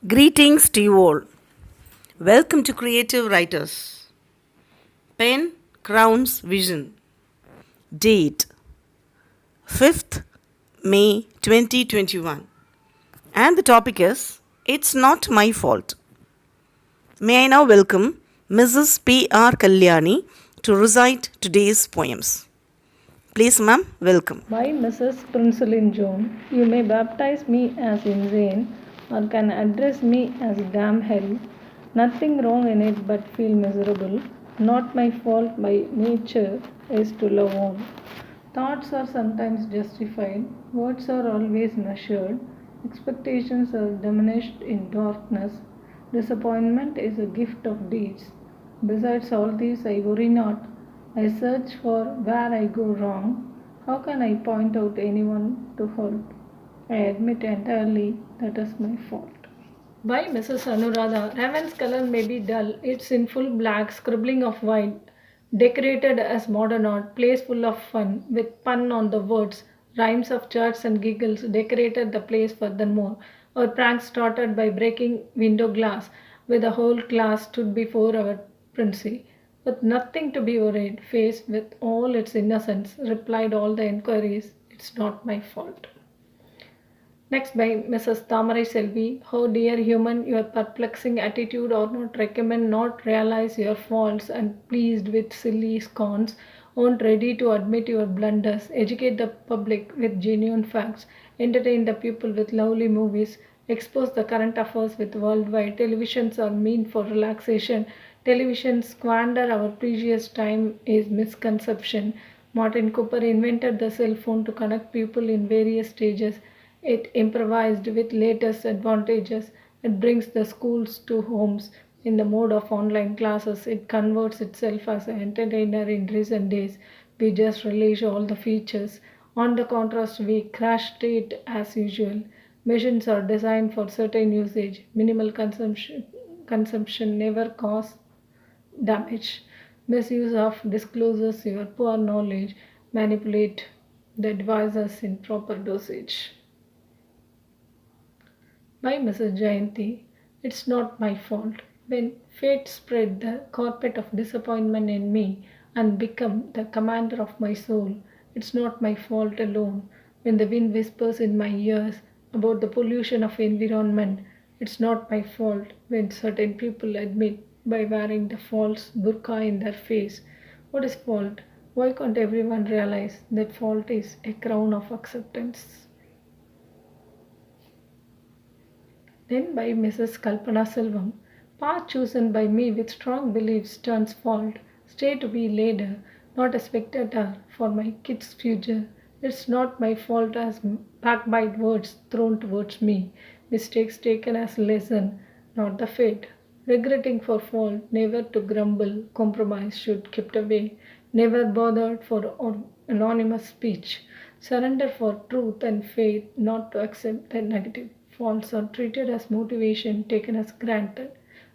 Greetings to you all. Welcome to Creative Writers. Pen Crowns Vision. Date 5th May 2021. And the topic is It's Not My Fault. May I now welcome Mrs. P.R. Kalyani to recite today's poems. Please, ma'am, welcome. By Mrs. Princeline Joan, you may baptize me as insane or can address me as damn hell. Nothing wrong in it but feel miserable. Not my fault by nature is to love on. Thoughts are sometimes justified, words are always measured, expectations are diminished in darkness. Disappointment is a gift of deeds. Besides all these, I worry not. I search for where I go wrong. How can I point out anyone to help? I admit entirely that is my fault. By Mrs. Anuradha, Raven's color may be dull, it's in full black, scribbling of white, decorated as modern art, place full of fun, with pun on the words, rhymes of charts and giggles decorated the place furthermore, or pranks started by breaking window glass, with the whole class stood before our Princey. With nothing to be worried, faced with all its innocence, replied all the enquiries, it's not my fault. Next by Mrs. Tamarai Selvi. How dear human, your perplexing attitude or not recommend not realize your faults and pleased with silly scorns, won't ready to admit your blunders, educate the public with genuine facts, entertain the people with lovely movies, expose the current affairs with worldwide. Televisions are mean for relaxation. Television squander our precious time is misconception. Martin Cooper invented the cell phone to connect people in various stages. It improvised with latest advantages. It brings the schools to homes in the mode of online classes. It converts itself as an entertainer in recent days. We just relish all the features. On the contrast, we crashed it as usual. Machines are designed for certain usage. Minimal consumption never cause damage. Misuse of discloses your poor knowledge. Manipulate the devices in proper dosage. By Mrs. Jayanti, it's not my fault. When fate spread the carpet of disappointment in me and become the commander of my soul, it's not my fault alone. When the wind whispers in my ears about the pollution of environment, it's not my fault. When certain people admit by wearing the false burqa in their face, what is fault? Why can't everyone realize that fault is a crown of acceptance? Then by Mrs. Kalpana Selvam, path chosen by me with strong beliefs turns fault. Stay to be leader, not a spectator for my kids' future. It's not my fault as backbite words thrown towards me, mistakes taken as lesson, not the fate. Regretting for fault, never to grumble, compromise should kept away, never bothered for anonymous speech. Surrender for truth and faith, not to accept the negative. Faults are treated as motivation taken as granted.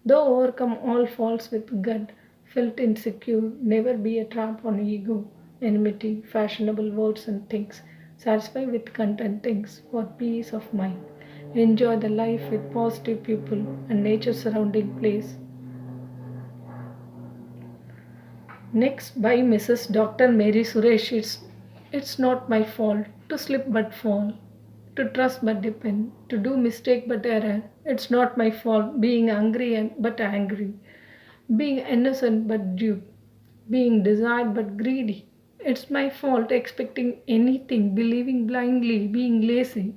Though overcome all faults with gut, felt insecure, never be a trap on ego, enmity, fashionable words and things. Satisfy with content things for peace of mind. Enjoy the life with positive people and nature surrounding place. Next by Mrs. Dr. Mary Suresh. It's not my fault to slip but fall, to trust but depend, to do mistake but error. It's not my fault being angry but angry, being innocent but dupe, being desired but greedy. It's my fault expecting anything, believing blindly, being lazy.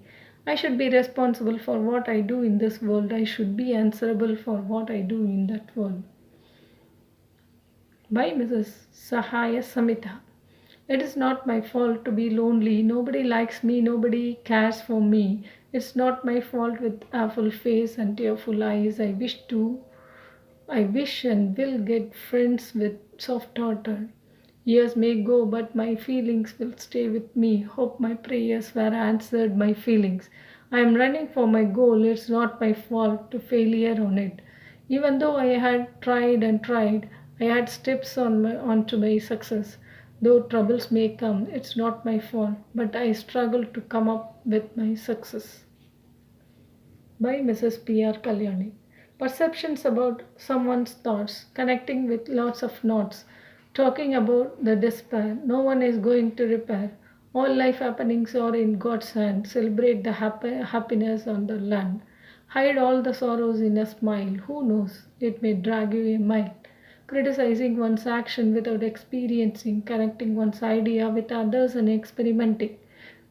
I should be responsible for what I do in this world. I should be answerable for what I do in that world. By Mrs. Sahaya Samita. It is not my fault to be lonely. Nobody likes me, nobody cares for me. It's not my fault with awful face and tearful eyes. I wish and will get friends with soft daughter. Years may go, but my feelings will stay with me. Hope my prayers were answered, my feelings. I am running for my goal. It's not my fault to failure on it. Even though I had tried and tried, I had steps onto my success. Though troubles may come, it's not my fault, but I struggle to come up with my success. By Mrs. P.R. Kalyani. Perceptions about someone's thoughts, connecting with lots of knots, talking about the despair, no one is going to repair. All life happenings are in God's hand. Celebrate the happiness on the land. Hide all the sorrows in a smile. Who knows? It may drag you a mile. Criticizing one's action without experiencing, connecting one's idea with others and experimenting.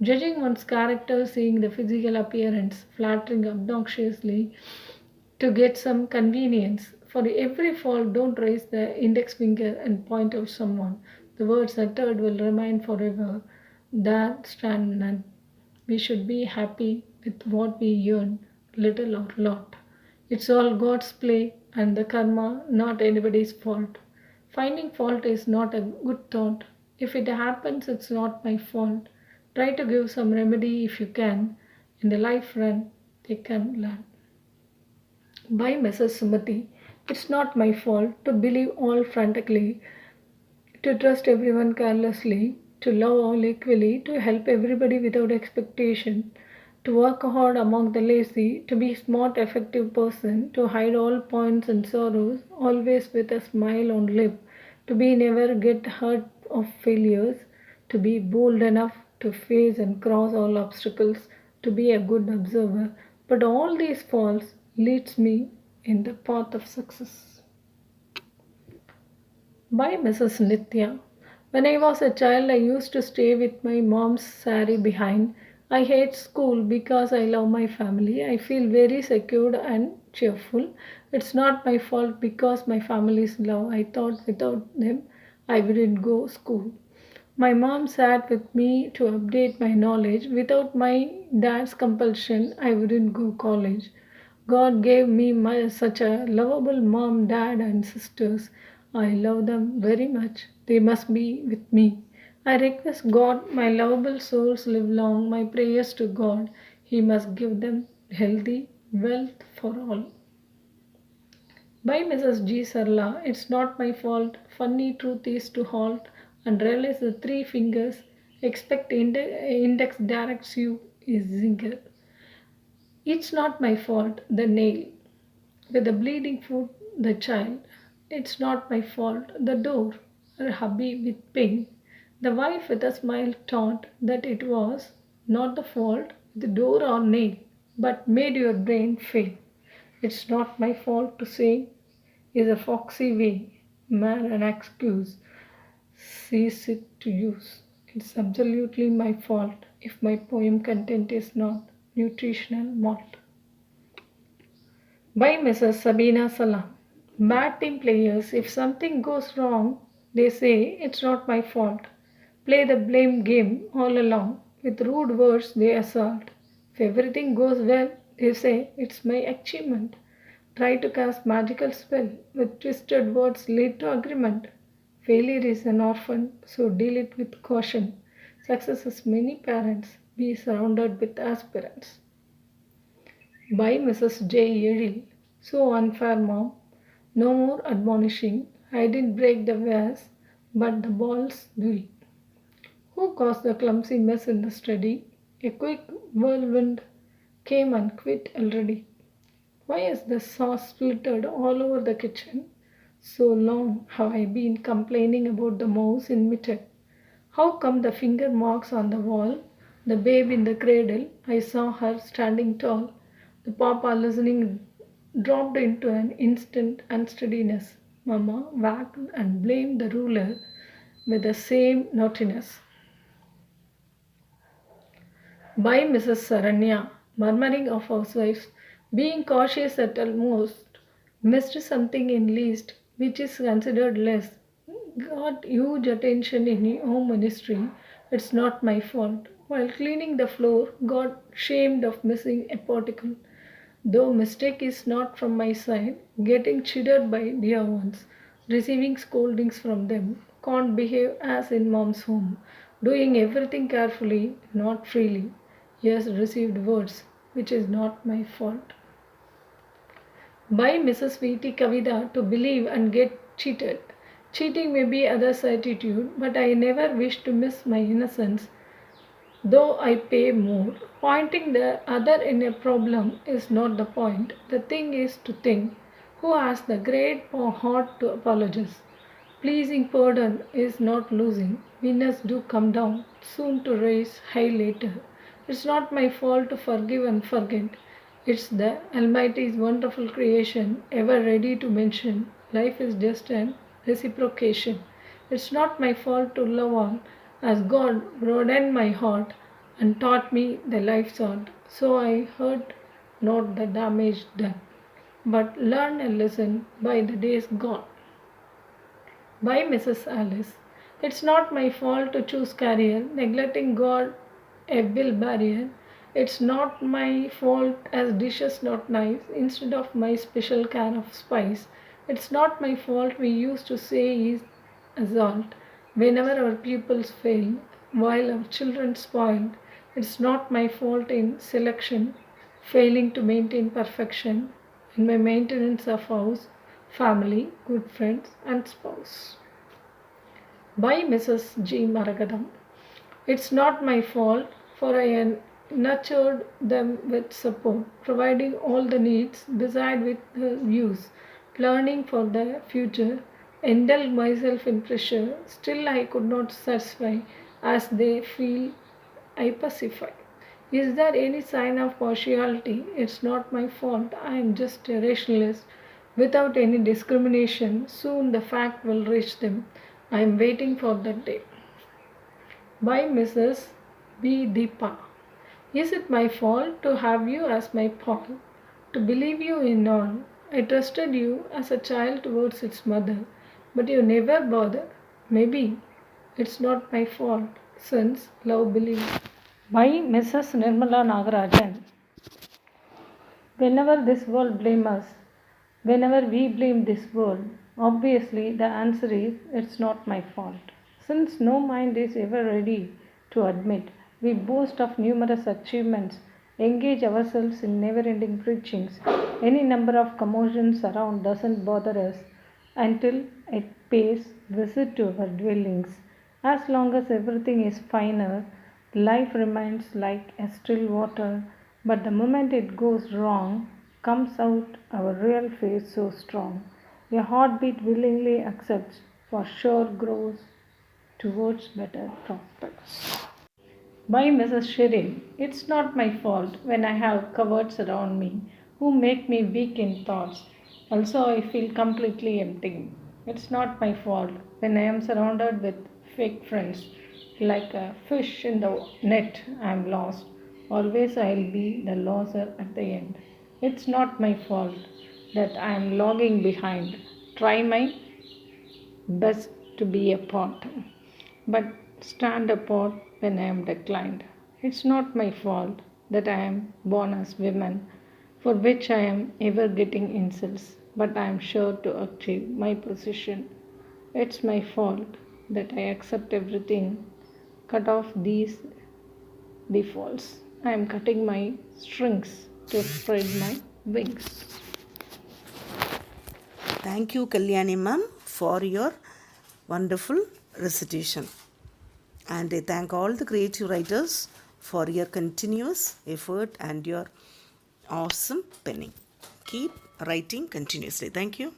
Judging one's character, seeing the physical appearance, flattering obnoxiously to get some convenience. For every fault, don't raise the index finger and point out someone. The words uttered will remain forever. That stand none. We should be happy with what we earn, little or lot. It's all God's play and the karma, not anybody's fault. Finding fault is not a good thought. If it happens, it's not my fault. Try to give some remedy if you can. In the life run, they can learn. By Mrs. Sumati, it's not my fault to believe all frantically, to trust everyone carelessly, to love all equally, to help everybody without expectation, to work hard among the lazy, to be smart, effective person, to hide all points and sorrows, always with a smile on lip, to be never get hurt of failures, to be bold enough to face and cross all obstacles, to be a good observer. But all these faults leads me in the path of success. By Mrs. Nitya. When I was a child, I used to stay with my mom's sari behind. I hate school because I love my family. I feel very secure and cheerful. It's not my fault because my family's love. I thought without them, I wouldn't go school. My mom sat with me to update my knowledge. Without my dad's compulsion, I wouldn't go college. God gave me such a lovable mom, dad, and sisters. I love them very much. They must be with me. I request God, my lovable souls live long. My prayers to God, He must give them healthy wealth for all. By Mrs. G. Sarla, it's not my fault. Funny truth is to halt and realize the three fingers. Expect index directs you is zinger. It's not my fault, the nail. With the bleeding foot, the child. It's not my fault, the door. Her hubby with pain. The wife with a smile thought that it was not the fault, the door or nail, but made your brain fail. It's not my fault to say is a foxy way, man an excuse, cease it to use. It's absolutely my fault if my poem content is not nutritional malt. By Mrs. Sabina Salam. Bad team players, if something goes wrong, they say it's not my fault. Play the blame game all along. With rude words, they assault. If everything goes well, they say it's my achievement. Try to cast magical spell. With twisted words lead to agreement. Failure is an orphan, so deal it with caution. Success has many parents. Be surrounded with aspirants. By Mrs. J. Yedil. So unfair, mom. No more admonishing. I didn't break the vase, but the balls will. Who caused the clumsy mess in the study? A quick whirlwind came and quit already. Why is the sauce splattered all over the kitchen? So long have I been complaining about the mouse in mitten. How come the finger marks on the wall? The babe in the cradle, I saw her standing tall. The papa listening dropped into an instant unsteadiness. Mama whacked and blamed the ruler with the same naughtiness. By Mrs. Saranya, murmuring of housewives, being cautious at almost, missed something in least, which is considered less. Got huge attention in your home ministry, it's not my fault. While cleaning the floor, got shamed of missing a particle. Though mistake is not from my side, getting chided by dear ones, receiving scoldings from them, can't behave as in mom's home, doing everything carefully, not freely. Yes, received words, which is not my fault. By Mrs. V.T. Kavida to believe and get cheated. Cheating may be others' attitude, but I never wish to miss my innocence. though I pay more. Pointing the other in a problem is not the point. The thing is to think who has the great heart to apologize. Pleasing pardon is not losing. Winners do come down, soon to rise high later. It's not my fault to forgive and forget. It's the Almighty's wonderful creation, ever ready to mention. Life is just an reciprocation. It's not my fault to love on, as God broadened my heart and taught me the life's art. So I hurt not the damage done, but learn a lesson by the days gone. By Mrs. Alice. It's not my fault to choose career, neglecting God a bill barrier. It's not my fault as dishes not nice instead of my special care of spice. It's not my fault we used to say is assault whenever our pupils fail, while our children spoiled. It's not my fault in selection, failing to maintain perfection in my maintenance of house, family, good friends, and spouse. By Mrs. G. Maragadam. It's not my fault, for I nurtured them with support, providing all the needs, beside with the views, planning for the future, indulged myself in pressure, still I could not satisfy, as they feel I pacify. Is there any sign of partiality? It's not my fault. I am just a rationalist without any discrimination. Soon the fact will reach them. I am waiting for that day. By Mrs. B. Deepa. Is it my fault to have you as my Paul? To believe you in all? I trusted you as a child towards its mother, but you never bothered. Maybe it's not my fault, since love believes. By Mrs. Nirmala Nagarajan. Whenever this world blames us, whenever we blame this world, obviously the answer is it's not my fault. Since no mind is ever ready to admit, we boast of numerous achievements, engage ourselves in never ending preachings. Any number of commotions around doesn't bother us until it pays visit to our dwellings. As long as everything is finer, life remains like a still water, but the moment it goes wrong, comes out our real face so strong. A heartbeat willingly accepts, for sure grows towards better prospects. By Mrs. Shirin. It's not my fault when I have cowards around me who make me weak in thoughts. Also, I feel completely empty. It's not my fault when I am surrounded with fake friends. Like a fish in the net, I am lost. Always I'll be the loser at the end. It's not my fault that I am logging behind. Try my best to be a part, but stand apart when I am declined. It's not my fault that I am born as women, for which I am ever getting insults, but I am sure to achieve my position. It's my fault that I accept everything, cut off these defaults. I am cutting my strings to spread my wings. Thank you, Kalyani ma'am, for your wonderful recitation. And I thank all the creative writers for your continuous effort and your awesome penning. Keep writing continuously. Thank you.